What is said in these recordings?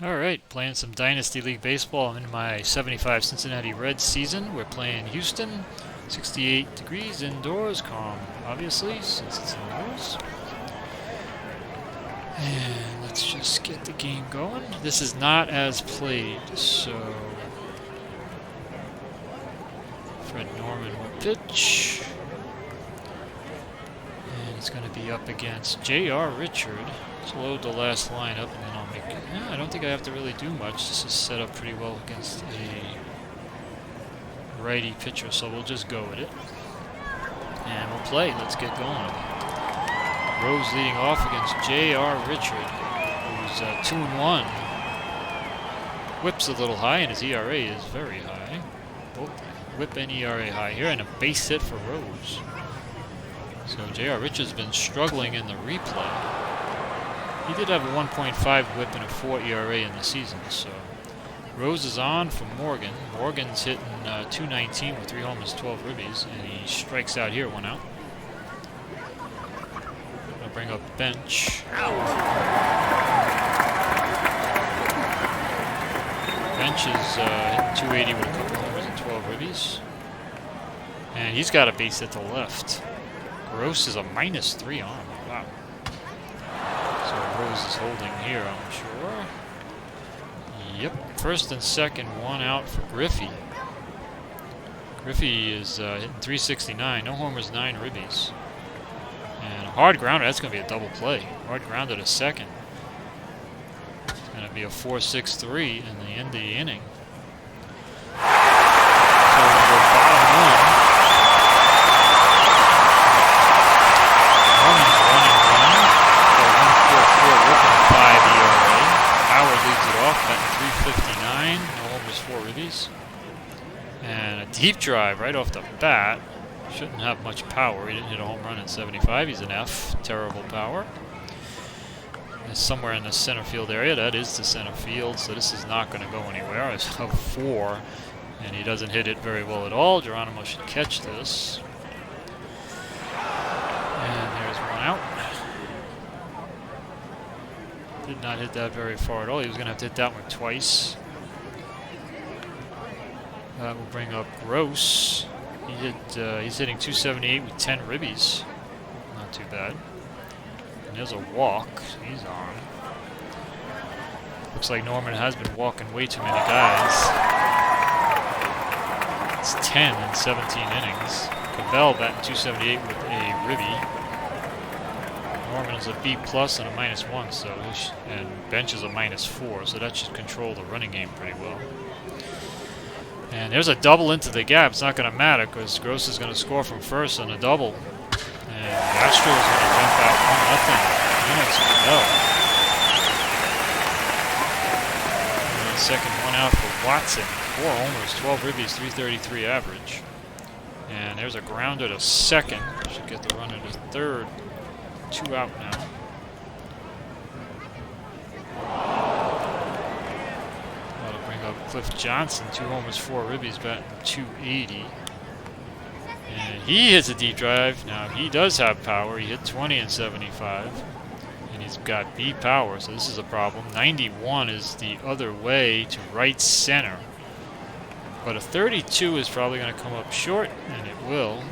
Alright, playing some Dynasty League Baseball. I'm in my 75 Cincinnati Reds season. We're playing Houston. 68 degrees indoors, calm, obviously, since it's indoors. And let's just get the game going. This is not as played, so Fred Norman will pitch. And he's going to be up against J.R. Richard. Let's load the last lineup, and then I'll make... I don't think I have to really do much. This is set up pretty well against a righty pitcher, so we'll just go with it. And we'll play. Let's get going. Rose leading off against J.R. Richard, who's 2-1. Whip's a little high, and his ERA is very high. Both Whip and ERA high here, and a base hit for Rose. So J.R. Richard's been struggling in the replay. He did have a 1.5 whip and a 4 ERA in the season, so Rose is on for Morgan. Morgan's hitting .219 with 3 homers, 12 ribbies, and he strikes out here, 1 out. I'll bring up bench. Bench is hitting .280 with a couple homers and 12 ribbies. And he's got a base hit to left. Gross is a -3 arm. Wow. So Rose is holding here, I'm sure. Yep, first and second, 1 out for Griffey. Griffey is hitting .369, no homers, 9 ribbies. And a hard grounder, that's going to be a double play. Hard grounder to second. It's going to be a 4-6-3 in the end of the inning. So we'll go bottom 1. Norman's running 1. 5 ERA. Howard leads it off at 359. No homers, 4 ribbies. And a deep drive right off the bat. Shouldn't have much power. He didn't hit a home run in 75. He's an F. Terrible power. It's somewhere in the center field area. That is the center field, so this is not going to go anywhere. It's a 4, and he doesn't hit it very well at all. Geronimo should catch this. And there's 1 out. Did not hit that very far at all. He was going to have to hit that one twice. That will bring up Gross. He's hitting .278 with 10 ribbies. Not too bad. And there's a walk. He's on. Looks like Norman has been walking way too many guys. It's 10 in 17 innings. Cabell batting .278 with a ribby. Norman is a B+ and a -1, so and bench is a -4, so that should control the running game pretty well. And there's a double into the gap. It's not going to matter because Gross is going to score from first on a double. And the Astros is going to jump out 1-0. Cabell. And then second, 1 out for Watson. 4 homers, 12 ribbies, .333 average. And there's a grounder to second. Should get the runner to third. 2 out now. That'll bring up Cliff Johnson, 2 homers, 4 ribbies, batting .280. And he hits a deep drive. Now he does have power. He hit 20 in 75. And he's got B power, so this is a problem. 91 is the other way to right center. But a 32 is probably going to come up short, and it will.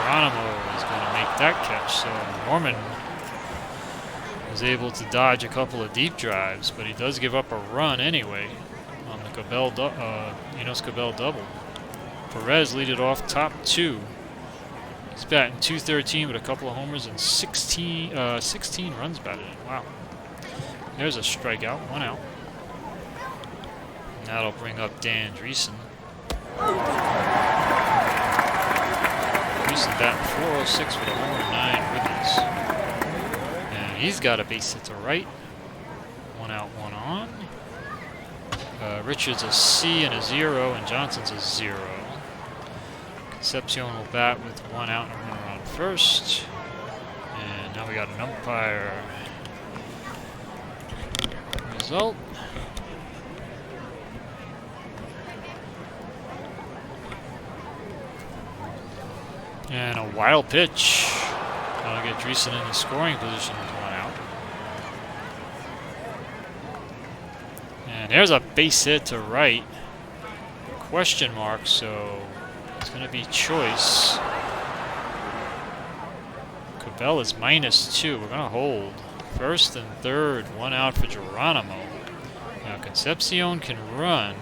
Geronimo is going to make that catch, so Norman was able to dodge a couple of deep drives, but he does give up a run anyway on the Cabell Cabell double. Perez lead it off top 2. He's batting .213 with a couple of homers and 16 runs batted in. Wow. There's a strikeout, 1 out. And that'll bring up Dan Dreesen. Dreesen batting .406 with a homer and 9 ribbies. And he's got a base hit to right. 1 out, 1 on. Richards a C and a 0, and Johnson's a 0. Concepcion will bat with 1 out and a runner on first. And now we got an umpire result. And a wild pitch. That'll get Dreesen in the scoring position with 1 out. And there's a base hit to right. Question mark, so it's going to be choice. Cabell is -2. We're going to hold. First and third, one out for Geronimo. Now Concepcion can run.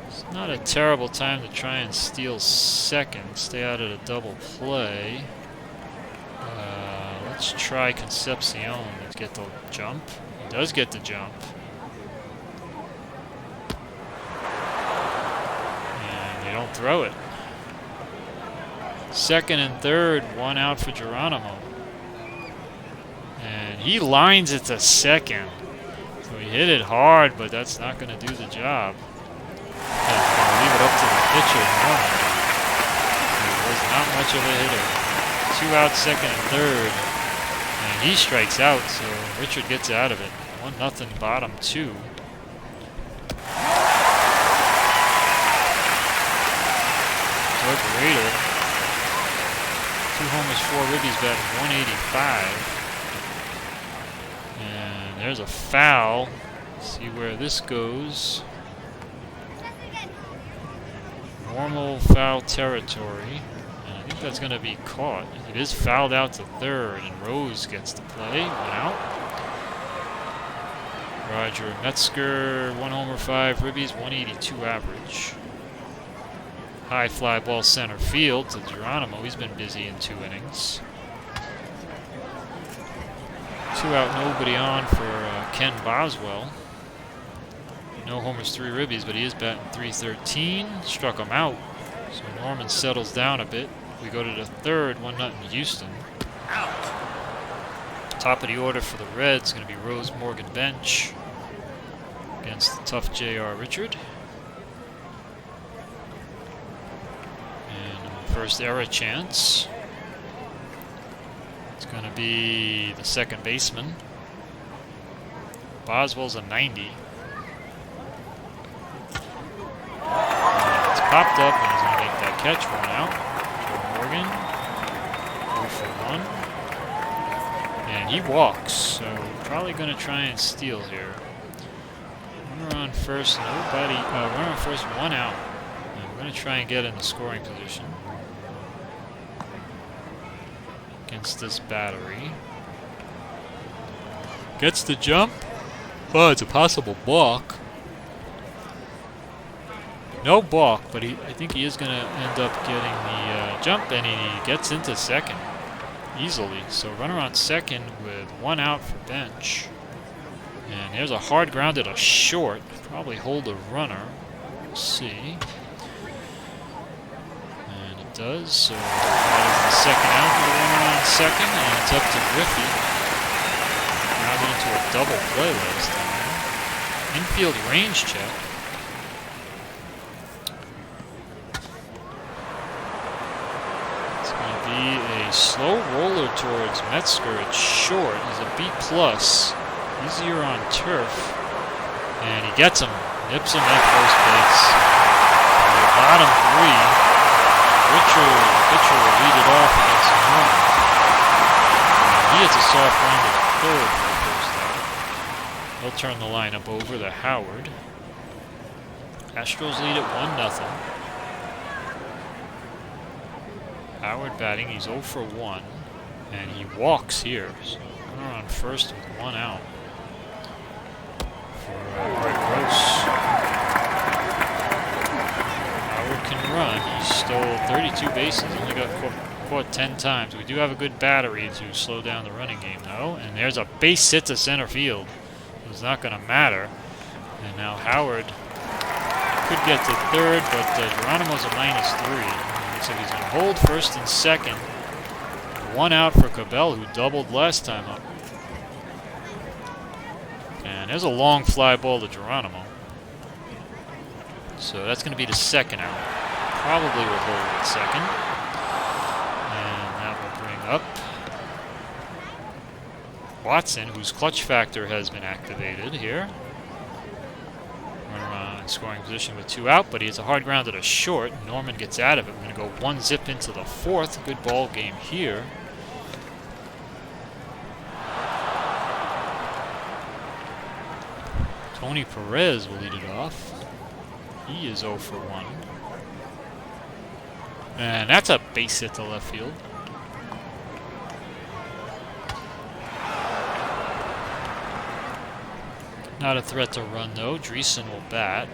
It's not a terrible time to try and steal second. Stay out of the double play. Let's try Concepcion to get the jump. He does get the jump. And they don't throw it. Second and third, one out for Geronimo. And he lines it to second. So he hit it hard, but that's not going to do the job. And he's going to leave it up to the pitcher normally. He was not much of a hitter. 2 out, second and third. And he strikes out, so Richard gets out of it. 1-0, bottom 2. Doug Rader. 2 homers, 4 ribbies, batting 185. And there's a foul. Let's see where this goes. Normal foul territory. And I think that's going to be caught. It is fouled out to third, and Rose gets to play. 1 out. Roger Metzger, 1 homer, 5 ribbies, 182 average. High fly ball center field to Geronimo. He's been busy in 2 innings. 2 out, nobody on for Ken Boswell. No homers, 3 ribbies, but he is batting .313. Struck him out. So Norman settles down a bit. We go to the third, 1-0 Houston. Out. Top of the order for the Reds, going to be Rose, Morgan, bench against the tough J.R. Richard. And first error chance. It's going to be the second baseman. Boswell's a 90. And it's popped up, and he's going to make that catch. 1 out. Morgan, 0 for 1. And he walks, so probably going to try and steal here. Runner on first, nobody. Runner on first, 1 out. And we're going to try and get in the scoring position against this battery. Gets the jump. Oh, it's a possible balk. No balk, but I think he is going to end up getting the jump, and he gets into second easily. So runner on second with 1 out for bench. And there's a hard grounded, a short. Probably hold a runner. We'll see. And it does. So that is the second out for the runner on second, and it's up to Griffey. Grounded into a double play last time. Infield range check. A slow roller towards Metzger. It's short. He's a B+. Easier on turf. And he gets him. Nips him at first base. The bottom 3. Richard, the pitcher, will lead it off against Norman. He hits a soft line to third for the first out. He'll turn the lineup over to Howard. Astros lead at 1-0. Howard batting, he's 0 for 1, and he walks here. So runner on first with 1 out for Greg Gross. Howard can run. He stole 32 bases, only got caught 10 times. We do have a good battery to slow down the running game, though. And there's a base hit to center field. It's not going to matter. And now Howard could get to third, but Geronimo's a -3. So he's going to hold first and second. 1 out for Cabell, who doubled last time up. And there's a long fly ball to Geronimo. So that's going to be the second out. Probably will hold at second. And that will bring up Watson, whose clutch factor has been activated here. Scoring position with 2 out, but he has a hard ground at a short. Norman gets out of it. We're going to go 1-zip into the 4th. Good ball game here. Tony Perez will lead it off. He is 0 for 1. And that's a base hit to left field. Not a threat to run, though. Dreesen will bat.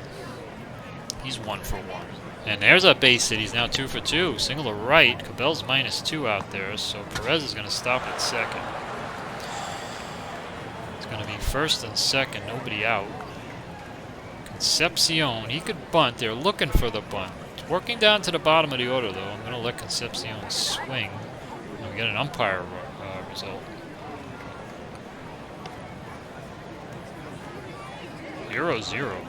He's 1 for 1. And there's a base hit. He's now 2 for 2. Single to right. Cabell's -2 out there, so Perez is going to stop at second. It's going to be first and second, nobody out. Concepcion, he could bunt. They're looking for the bunt. It's working down to the bottom of the order, though. I'm going to let Concepcion swing. And we get an umpire result. 0-0.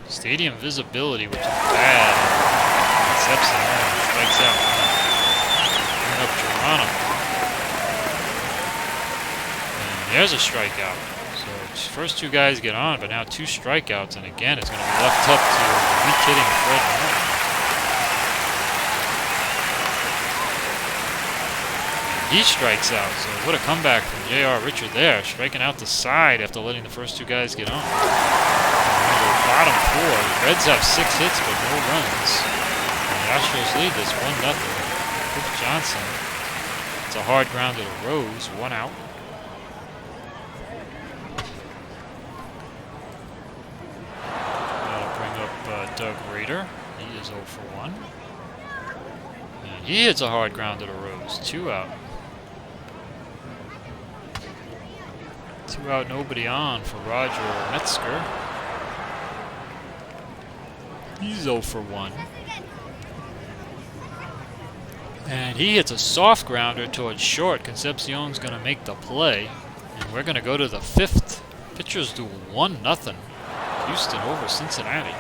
Stadium visibility, which is bad. Concepcion strikes out. Bring up Geronimo. And there's a strikeout. So first two guys get on, but now 2 strikeouts, and again it's going to be left up to weak hitting Fred Norman. He strikes out, so what a comeback from J.R. Richard there, striking out the side after letting the first 2 guys get on. Bottom 4. The Reds have 6 hits but no runs. And the Astros lead this 1-0. Cliff Johnson. It's a hard grounder to Rose. 1 out. That'll bring up Doug Rader. He is 0 for 1. And he hits a hard grounder to Rose. 2 out. 2 out, nobody on for Roger Metzger. He's 0 for 1. And he hits a soft grounder towards short. Concepcion's going to make the play. And we're going to go to the 5th. Pitchers do 1-0. Houston over Cincinnati.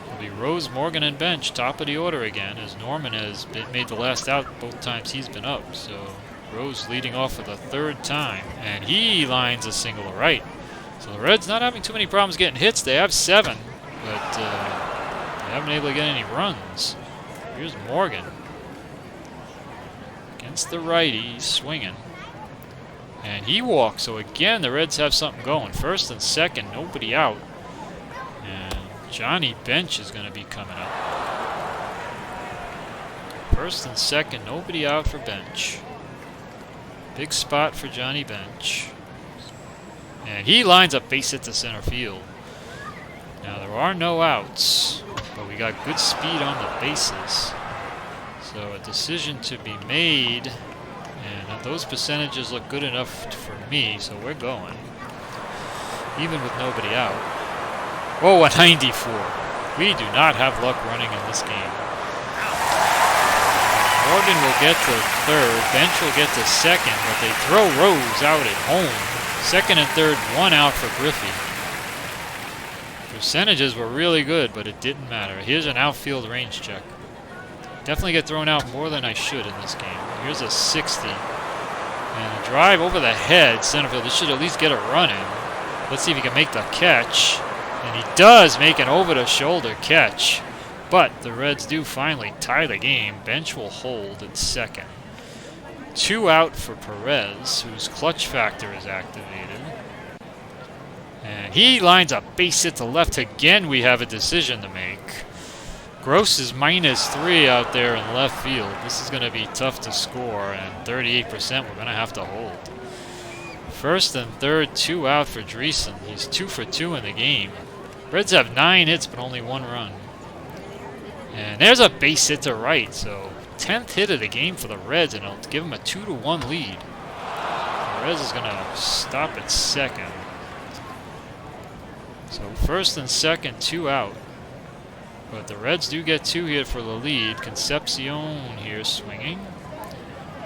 It'll be Rose, Morgan, and bench. Top of the order again, as Norman has made the last out both times he's been up. So Rose leading off for the 3rd time. And he lines a single to right. So the Reds not having too many problems getting hits. They have 7. But they haven't been able to get any runs. Here's Morgan. Against the righty, he's swinging. And he walks, so again the Reds have something going. First and second, nobody out. And Johnny Bench is going to be coming up. First and second, nobody out for Bench. Big spot for Johnny Bench. And he lines up base hit to center field. Now there are no outs, but we got good speed on the bases. So a decision to be made, and those percentages look good enough for me, so we're going. Even with nobody out. Whoa, a 94. We do not have luck running in this game. Morgan will get to 3rd, Bench will get to 2nd, but they throw Rose out at home. 2nd and 3rd, 1 out for Griffey. Percentages were really good, but it didn't matter. Here's an outfield range check. Definitely get thrown out more than I should in this game. Here's a 60. And a drive over the head, center field. This should at least get a run in. Let's see if he can make the catch. And he does make an over-the-shoulder catch. But the Reds do finally tie the game. Bench will hold at 2nd. 2 out for Perez, whose clutch factor is activated. And he lines up base hit to left. Again, we have a decision to make. Gross is -3 out there in left field. This is going to be tough to score, and 38% we're going to have to hold. First and 3rd, 2 out for Dreesen. He's 2 for 2 in the game. Reds have 9 hits, but only 1 run. And there's a base hit to right, so 10th hit of the game for the Reds, and it'll give them a 2-1 lead. Perez is going to stop at 2nd. So first and second, 2 out. But the Reds do get 2 here for the lead. Concepcion here swinging.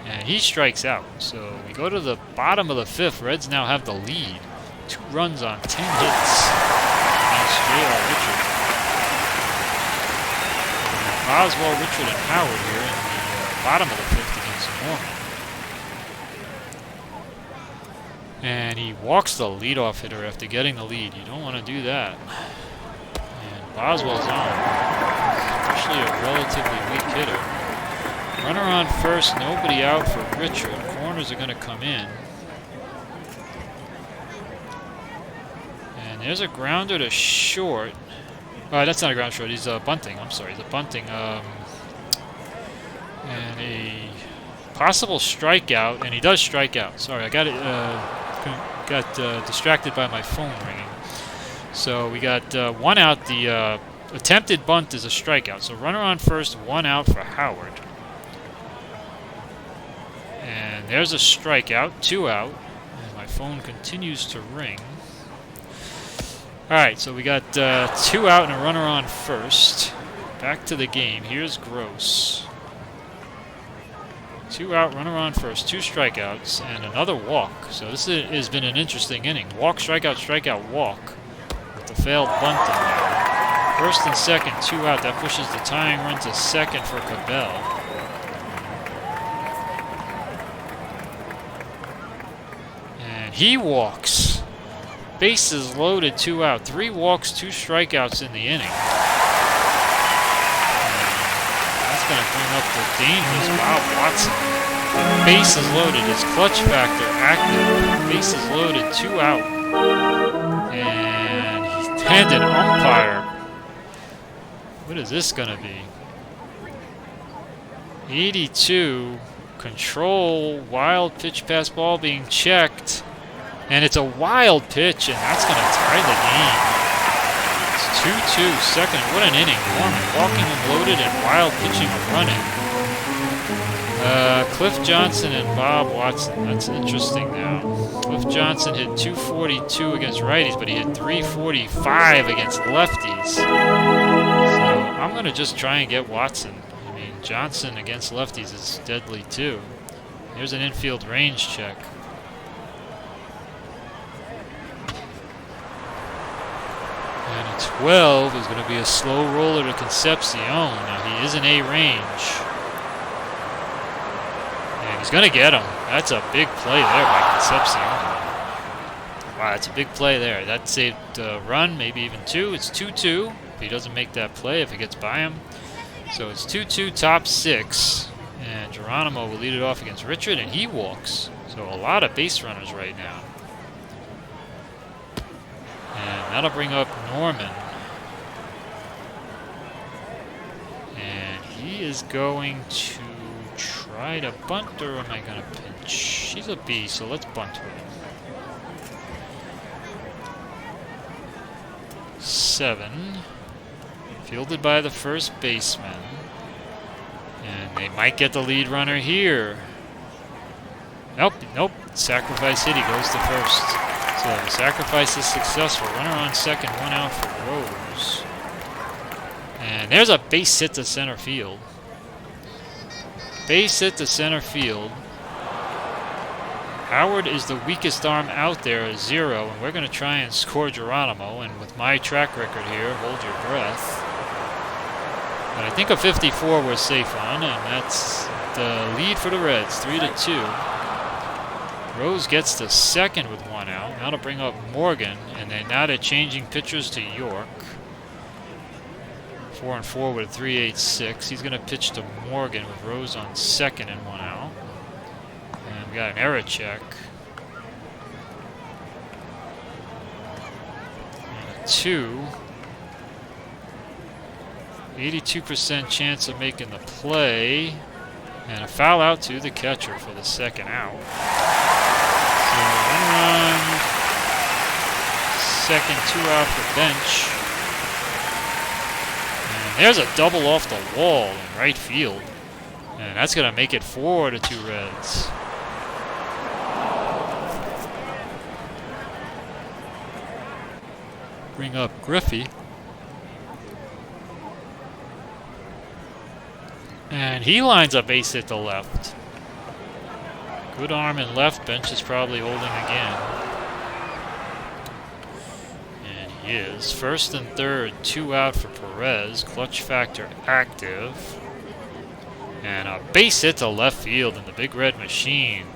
And he strikes out. So we go to the bottom of the 5th. Reds now have the lead. 2 runs on 10 hits against J.R. Richard. Oswald, Richard, and Howard here in the bottom of the 5th against Norman. And he walks the leadoff hitter after getting the lead. You don't want to do that. And Boswell's on, especially a relatively weak hitter. Runner on first, nobody out for Richard. Corners are going to come in. there's a grounder to short. That's not a ground short. He's bunting. I'm sorry. He's a bunting. And a possible strikeout, and he does strike out. Sorry, I got it. Got distracted by my phone ringing. So we got 1 out. The attempted bunt is a strikeout. So runner on first, 1 out for Howard. And there's a strikeout, 2 out. And my phone continues to ring. All right, so we got 2 out and a runner on first. Back to the game. Here's Gross. 2 out, runner on first, 2 strikeouts, and another walk. So this has been an interesting inning. Walk, strikeout, walk. With the failed bunt in there. First and second, 2 out. That pushes the tying run to second for Cabell. And he walks. Bases loaded, 2 out. 3 walks, 2 strikeouts in the inning. Going to bring up the dangerous Bob Watson. Bases loaded. His clutch factor active. Bases loaded. 2 out. And an umpire. What is this going to be? 82. Control. Wild pitch pass ball being checked. And it's a wild pitch, and that's going to tie the game. 2-2, second. What an inning. Norman walking and loaded and Wild pitching and running. Cliff Johnson and Bob Watson. That's interesting now. Cliff Johnson hit 242 against righties, but he hit 345 against lefties. So I'm going to just try and get Watson. I mean, Johnson against lefties is deadly too. Here's an infield range check. And a 12 is going to be a slow roller to Concepcion. Now he is in A range. And he's going to get him. That's a big play there by Concepcion. Wow, that's a big play there. That saved a run, maybe even 2. It's 2-2 if he doesn't make that play, if it gets by him. So it's 2-2, top 6. And Geronimo will lead it off against Richard, and he walks. So a lot of base runners right now. And that'll bring up Norman. And he is going to try to bunt, or am I going to pinch? He's a B, so let's bunt with him. 7. Fielded by the first baseman. And they might get the lead runner here. Nope. Sacrifice hit. He goes to first. So the sacrifice is successful. Runner on second, 1 out for Rose. And there's a base hit to center field. Base hit to center field. Howard is the weakest arm out there at 0, and we're going to try and score Geronimo. And with my track record here, hold your breath. But I think a 54 we're safe on, and that's the lead for the Reds, 3-2. Rose gets to second with 1 out. Now to bring up Morgan, and then now they're changing pitchers to York. 4-4 with a 3.86. He's going to pitch to Morgan with Rose on second and 1 out. And we got an error check. And a 2. 82% chance of making the play. And a foul out to the catcher for the second out. So 1 run, second, 2 out for bench. And there's a double off the wall in right field. And that's going to make it 4-2 Reds. Bring up Griffey. And he lines up base hit to left. Good arm in left. Bench is probably holding again. And he is. First and third, 2 out for Perez. Clutch factor active. And a base hit to left field in the Big Red Machine.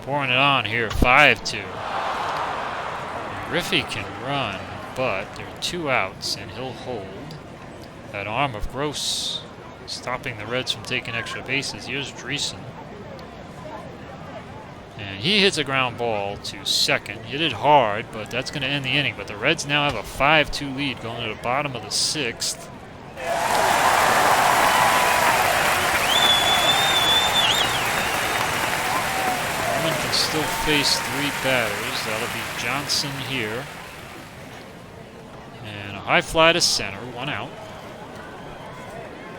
Pouring it on here, 5-2. Griffey can run, but there are 2 outs, and he'll hold. That arm of Gross stopping the Reds from taking extra bases. Here's Dreesen. And he hits a ground ball to second. Hit it hard, but that's going to end the inning. But the Reds now have a 5-2 lead going to the bottom of the 6th. Norman can still face 3 batters. That'll be Johnson here. And a high fly to center, 1 out.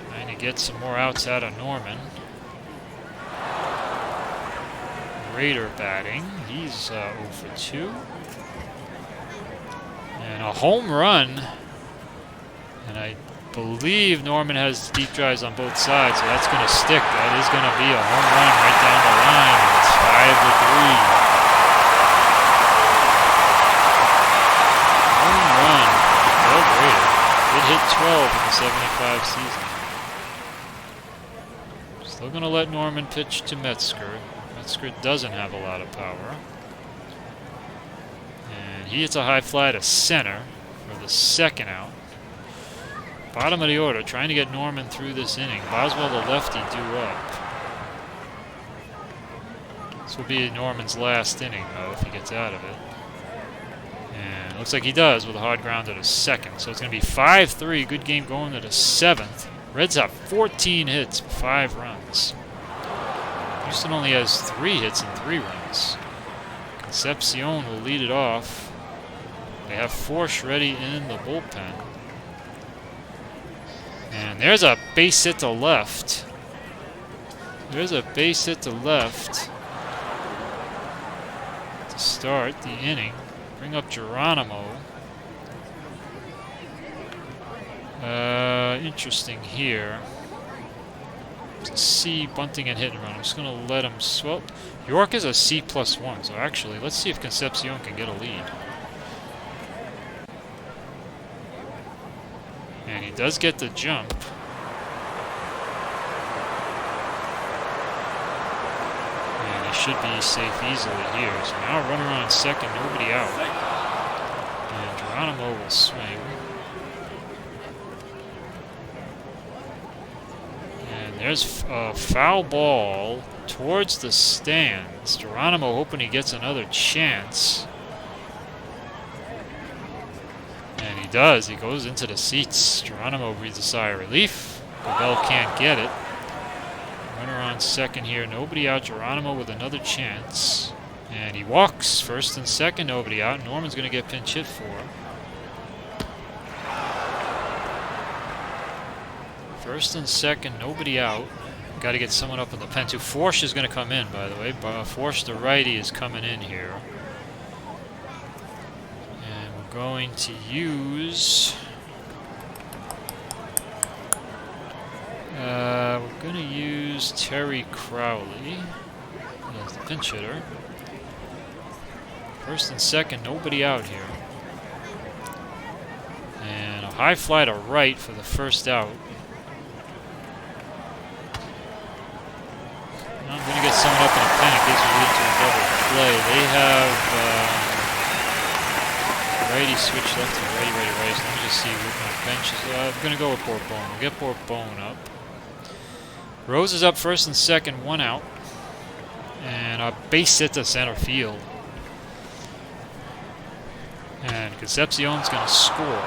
Trying to get some more outs out of Norman. Raider batting. He's 0 for 2. And a home run. And I believe Norman has deep drives on both sides, so that's going to stick. That is going to be a home run right down the line. It's 5-3. Home run. Doug Raider. It hit 12 in the 75 season. Still going to let Norman pitch to Metzger. Metzger doesn't have a lot of power. And he hits a high fly to center for the 2nd out. Bottom of the order, trying to get Norman through this inning. Boswell, the lefty, due up. This will be Norman's last inning, though, if he gets out of it. And it looks like he does with a hard grounder to second. So it's going to be 5-3. Good game going to the 7th. Reds have 14 hits, 5 runs. Houston only has 3 hits and 3 runs. Concepcion will lead it off. They have Forsch ready in the bullpen. And there's a base hit to left. There's a base hit to left to start the inning. Bring up Geronimo. Interesting here. It's a C, bunting and hit and run. I'm just going to let him swell. York is a C+1, so actually, let's see if Concepcion can get a lead. And he does get the jump. And he should be safe easily here. So now runner on second, nobody out. And Geronimo will swing. There's a foul ball towards the stands. Geronimo hoping he gets another chance. And he does. He goes into the seats. Geronimo breathes a sigh of relief. Gabel can't get it. Runner on second here. Nobody out. Geronimo with another chance. And he walks. First and second. Nobody out. Norman's going to get pinch hit for. First and second, nobody out. Got to get someone up in the pen too. Forsch is going to come in, by the way. Forsch, the righty, is coming in here. And we're going to use... Terry Crowley as the pinch hitter. First and second, nobody out here. And a high fly to right for the first out. I'm going to get someone up in a pen in case we lead to a double play. They have righty switch left to righty, righty, righty. So let me just see what my bench is. I'm going to go with Bourbon. We'll get Bourbon up. Rose is up first and second, 1 out. And a base hit to center field. And Concepcion's going to score.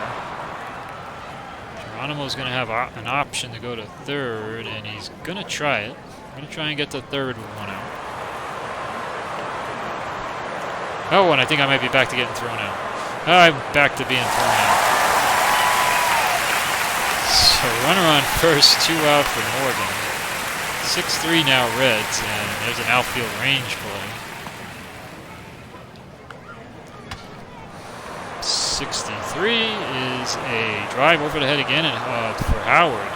Geronimo's going to have an option to go to third, and he's going to try it. I'm going to try and get to third with 1 out. Oh, and I think I might be back to getting thrown out. I'm back to being thrown out. So runner on first, 2 out for Morgan. 6-3 now Reds, and there's an outfield range play. 63 is a drive over the head again and, for Howard.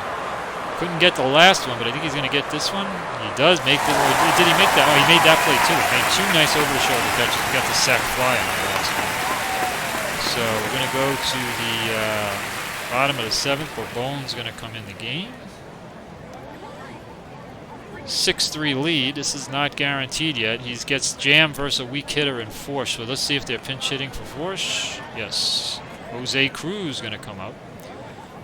Couldn't get the last one, but I think he's going to get this one. He does make the... Did he make that? Oh, he made that play too. He made 2 nice over-the-shoulder catches. He got the sack fly on the last one. So we're going to go to the bottom of the 7th. Bourbon's going to come in the game. 6-3 lead. This is not guaranteed yet. He gets jammed versus a weak hitter in Forsch. So let's see if they're pinch hitting for Forsch. Yes. Jose Cruz going to come up.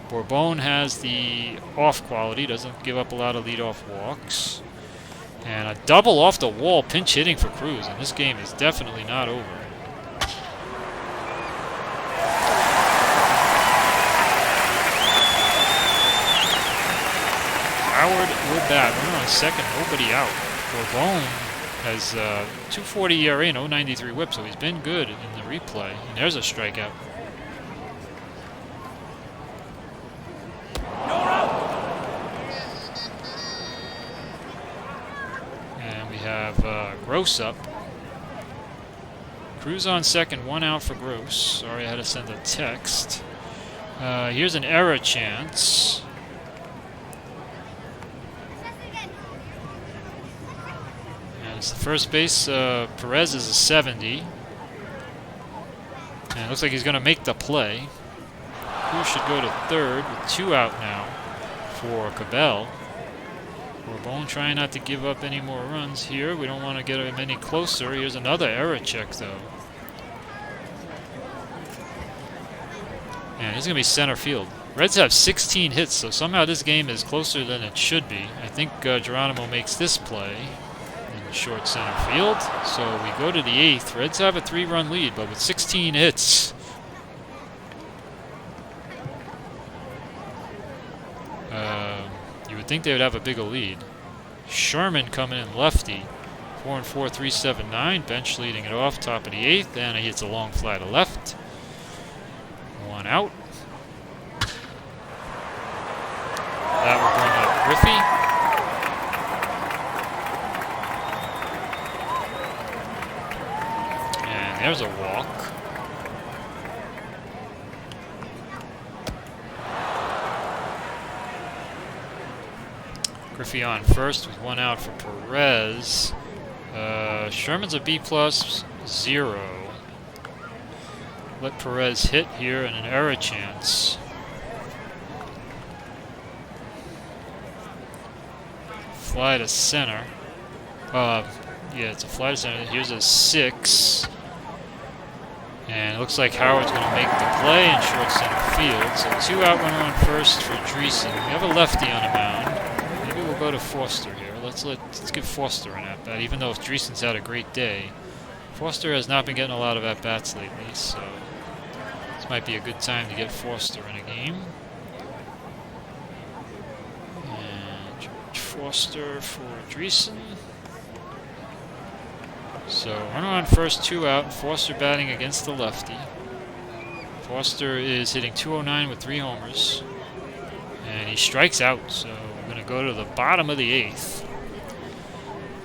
Bourbon has the off quality, doesn't give up a lot of leadoff walks. And a double off the wall pinch hitting for Cruz, and this game is definitely not over. Howard will bat. Runner on second, nobody out. Bourbon has 2.40 ERA and 0.93 whip, so he's been good in the replay. And there's a strikeout. And we have Gross up. Cruz on second, 1 out for Gross. Sorry, I had to send a text. Here's an error chance. It's the first base. Perez is a 70. And it looks like he's going to make the play. Cruz should go to third with 2 out now for Cabell. Bourbon trying not to give up any more runs here. We don't want to get him any closer. Here's another error check, though. And he's going to be center field. Reds have 16 hits, so somehow this game is closer than it should be. I think Geronimo makes this play in short center field. So we go to the 8th. Reds have a 3-run lead, but with 16 hits. You would think they would have a bigger lead. Sherman coming in lefty. 4-4, 3.79. Bench leading it off, top of the 8th. And he hits a long fly to left. 1 out. That will bring up Griffey. And there's a walk. Griffey on first with 1 out for Perez. Sherman's a B+, 0. Let Perez hit here and an error chance. Fly to center. Yeah, it's a fly to center. Here's a 6. And it looks like Howard's going to make the play in short center field. So 2 out, runner on first for Dreesen. We have a lefty on the mound. Maybe we'll go to Foster here. Let's give Foster an at-bat, even though Dreesen's had a great day. Foster has not been getting a lot of at-bats lately, so this might be a good time to get Foster in a game. And George Foster for Dreesen. So runner on first, 2 out. Foster batting against the lefty. Foster is hitting .209 with 3 homers. And he strikes out, so we're going to go to the bottom of the 8th.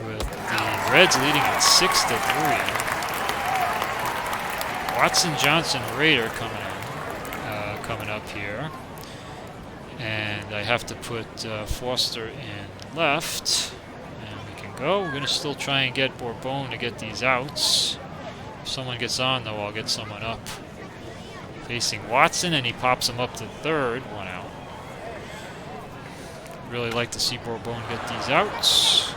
With the Reds leading at 6-3. Watson, Johnson, Rader coming up here. And I have to put Foster in left. And we can go. We're going to still try and get Bourbon to get these outs. If someone gets on, though, I'll get someone up. Facing Watson, and he pops him up to third. 1 out. Really like to see Bourbon get these outs.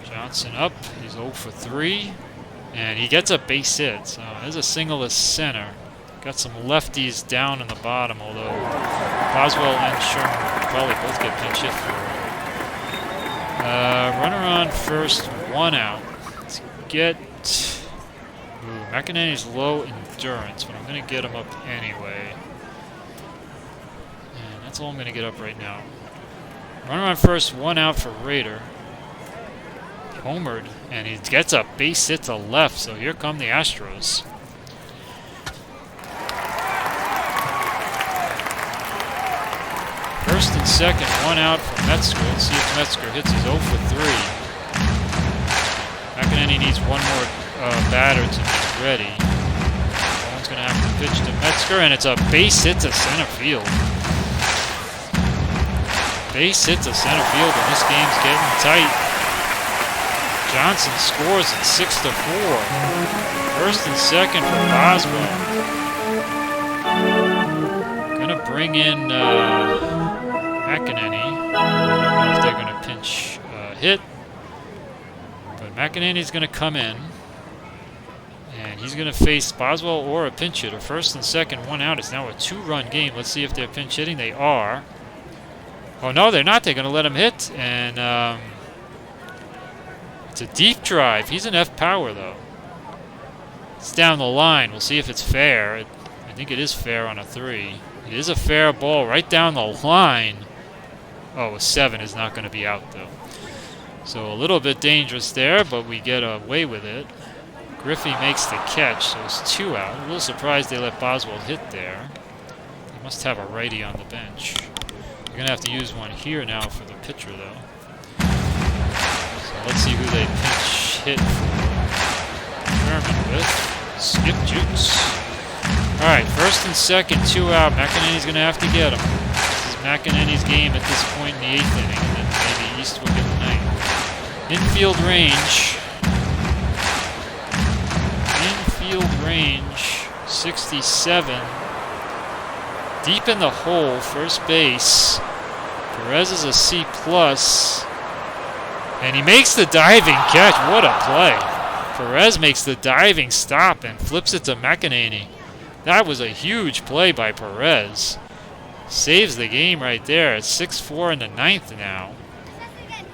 Johnson up. He's 0 for 3. And he gets a base hit. So there's a single to center. Got some lefties down in the bottom, although Boswell and Sherman probably both get pinch hit for it. Runner on first, 1 out. Let's get... McEnany's low endurance, but I'm going to get him up anyway. And that's all I'm going to get up right now. Runner on first, 1 out for Rader. Homered, and he gets a base hit to left, so here come the Astros. First and second, 1 out for Metzger. Let's see if Metzger hits his 0 for 3. McEnany needs 1 more batter to be ready. Someone's going to have to pitch to Metzger, and it's a base hit to center field. Base hit to center field, and this game's getting tight. Johnson scores at 6-4. First and second for Boswell. Gonna bring in McEnany. I don't know if they're gonna pinch hit, but McEnany's gonna come in, and he's gonna face Boswell or a pinch hitter. First and second, 1 out. It's now a 2-run game. Let's see if they're pinch hitting. They are. Oh, no, they're not. They're going to let him hit. And it's a deep drive. He's an F power, though. It's down the line. We'll see if it's fair. I think it is fair on a 3. It is a fair ball right down the line. Oh, a 7 is not going to be out, though. So a little bit dangerous there, but we get away with it. Griffey makes the catch, so it's 2 out. A little surprised they let Boswell hit there. They must have a righty on the bench. They're going to have to use one here now for the pitcher, though. So let's see who they pinch hit for. Sherman with Skip Jukes. All right, first and second, 2 out. McEnany's going to have to get him. This is McEnany's game at this point in the 8th inning, and then maybe Eastwood in the 9th. Infield range. Infield range, 67. Deep in the hole, first base. Perez is a C+. And he makes the diving catch. What a play. Perez makes the diving stop and flips it to McEnany. That was a huge play by Perez. Saves the game right there. It's 6-4 in the 9th now.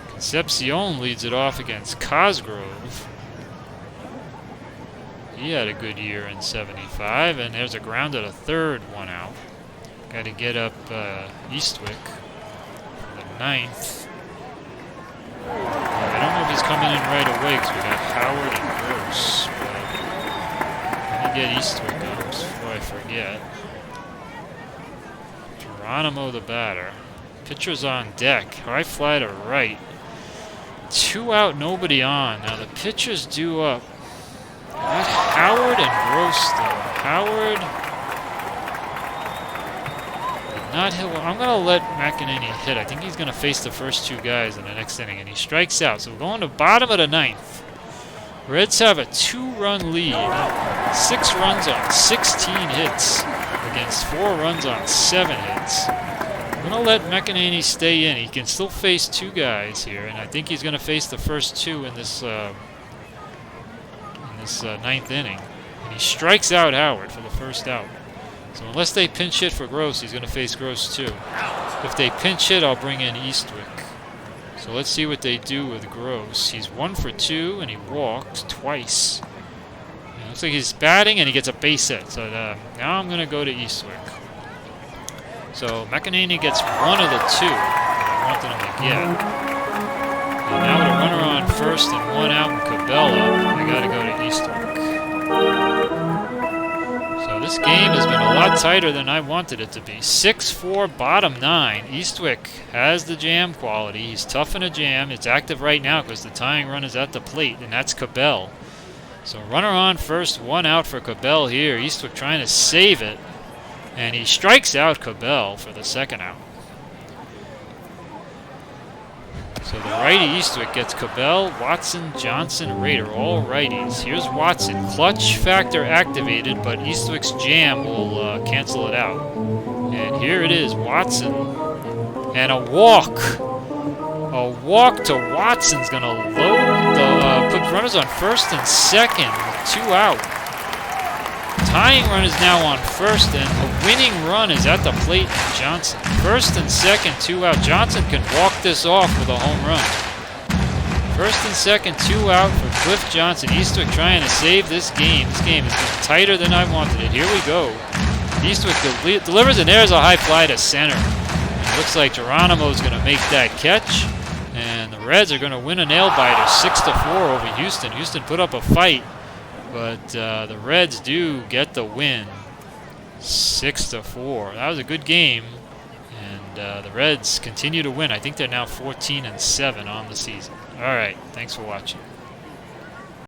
Concepcion leads it off against Cosgrove. He had a good year in 75, and there's a ground at a third, 1 out. Got to get up Eastwick for the 9th. I don't know if he's coming in right away because we got Howard and Gross. But let me get Eastwick up before I forget. Geronimo the batter. Pitcher's on deck. High fly to right. 2 out, nobody on. Now the pitcher's due up. Not Howard and Gross, though. Howard. Not hit. Well, I'm going to let McEnany hit. I think he's going to face the first 2 guys in the next inning, and he strikes out. So we're going to bottom of the 9th. Reds have a 2-run lead. 6 runs on 16 hits against 4 runs on 7 hits. I'm going to let McEnany stay in. He can still face 2 guys here, and I think he's going to face the first 2 in this 9th inning. And he strikes out Howard for the first out. So unless they pinch hit for Gross, he's going to face Gross too. If they pinch hit, I'll bring in Eastwick. So let's see what they do with Gross. He's 1 for 2, and he walked twice. And it looks like he's batting, and he gets a base hit. So now I'm going to go to Eastwick. So McEnany gets 1 of the 2 that I wanted him to get. And now with a runner on first and 1 out in Cabela, I got to go to Eastwick. So this game has been a lot tighter than I wanted it to be. 6-4, bottom 9. Eastwick has the jam quality. He's tough in a jam. It's active right now because the tying run is at the plate, and that's Cabell. So runner on first, 1 out for Cabell here. Eastwick trying to save it, and he strikes out Cabell for the 2nd out. So the righty Eastwick gets Cabell, Watson, Johnson, Rader, all righties. Here's Watson. Clutch factor activated, but Eastwick's jam will cancel it out. And here it is, Watson. And a walk. A walk to Watson's going to load the put runners on first and second with 2 out. Tying run is now on first, and the winning run is at the plate in Johnson. First and second, 2 out. Johnson can walk this off with a home run. First and second, 2 out for Cliff Johnson. Eastwick trying to save this game. This game has been tighter than I wanted it. Here we go. Eastwick delivers, and there's a high fly to center. It looks like Geronimo's going to make that catch, and the Reds are going to win a nail-biter 6-4 over Houston. Houston put up a fight, but the Reds do get the win 6-4. That was a good game, and the Reds continue to win. I think they're now 14-7 on the season. All right, thanks for watching.